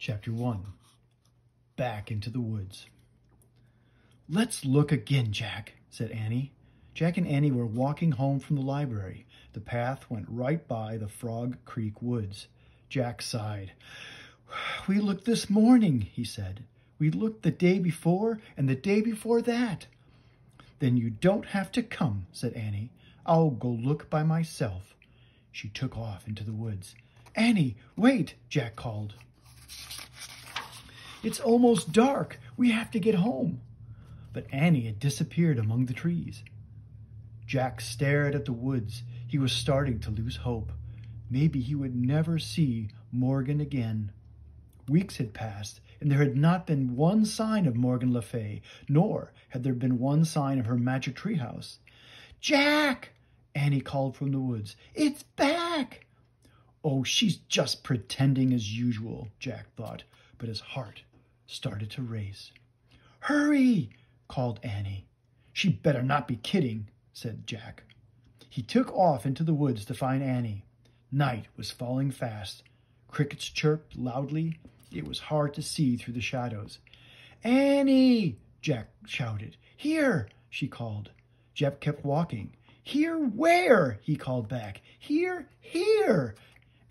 Chapter 1. Back into the woods. "Let's look again, Jack," said Annie. Jack and Annie were walking home from the library. The path went right by the Frog Creek woods. Jack sighed. "We looked this morning," he said. "We looked the day before and the day before that." "Then you don't have to come," said Annie. "I'll go look by myself." She took off into the woods. "Annie, wait," Jack called. "It's almost dark. We have to get home." But Annie had disappeared among the trees. Jack stared at the woods. He was starting to lose hope. Maybe he would never see Morgan again. Weeks had passed, and there had not been one sign of Morgan Le Fay, nor had there been one sign of her magic treehouse. "Jack!" Annie called from the woods. "It's back!" "Oh, she's just pretending as usual," Jack thought, but his heart started to race. "Hurry!" called Annie. "She better not be kidding," said Jack. He took off into the woods to find Annie. Night was falling fast. Crickets chirped loudly. It was hard to see through the shadows. "Annie!" Jack shouted. "Here!" she called. Jack kept walking. "Here where?" he called back. "Here, here!"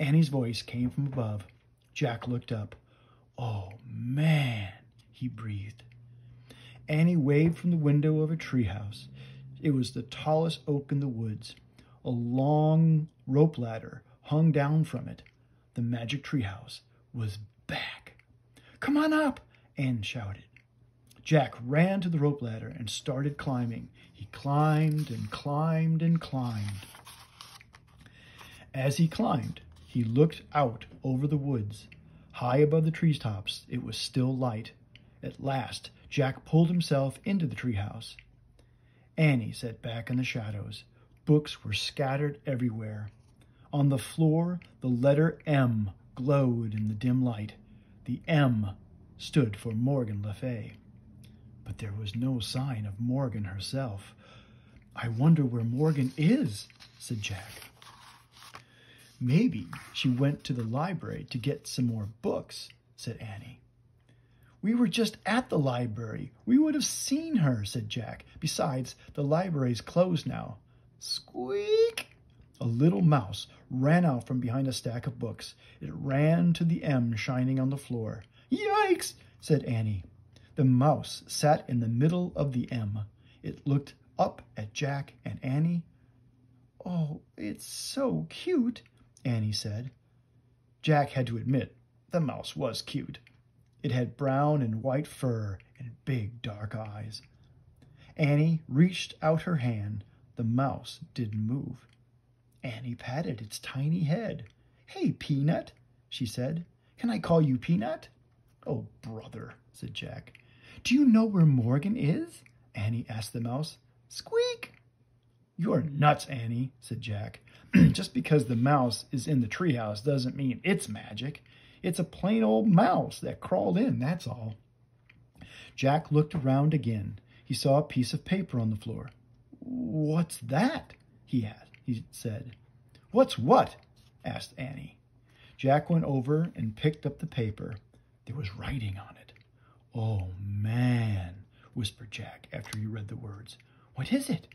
Annie's voice came from above. Jack looked up. "Oh, man," he breathed. Annie waved from the window of a treehouse. It was the tallest oak in the woods. A long rope ladder hung down from it. The magic treehouse was back. "Come on up," Anne shouted. Jack ran to the rope ladder and started climbing. He climbed and climbed and climbed. As he climbed, he looked out over the woods. High above the treetops, it was still light. At last, Jack pulled himself into the treehouse. Annie sat back in the shadows. Books were scattered everywhere. On the floor, the letter M glowed in the dim light. The M stood for Morgan Le Fay. But there was no sign of Morgan herself. "I wonder where Morgan is," said Jack. "Maybe she went to the library to get some more books," said Annie. "We were just at the library. We would have seen her," said Jack. "Besides, the library's closed now." Squeak! A little mouse ran out from behind a stack of books. It ran to the M shining on the floor. "Yikes!" said Annie. The mouse sat in the middle of the M. It looked up at Jack and Annie. "Oh, it's so cute," Annie said. Jack had to admit the mouse was cute. It had brown and white fur and big dark eyes. Annie reached out her hand. The mouse didn't move. Annie patted its tiny head. "Hey, Peanut," she said. "Can I call you Peanut?" "Oh, brother," said Jack. "Do you know where Morgan is?" Annie asked the mouse. Squeak! "You're nuts, Annie," said Jack. "Just because the mouse is in the treehouse doesn't mean it's magic. It's a plain old mouse that crawled in, that's all." Jack looked around again. He saw a piece of paper on the floor. "What's that?" he said. "What's what?" asked Annie. Jack went over and picked up the paper. There was writing on it. "Oh, man," whispered Jack after he read the words. "What is it?"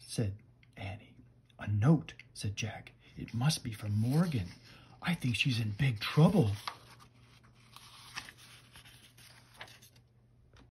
said Annie. "A note," said Jack. "It must be from Morgan. I think she's in big trouble."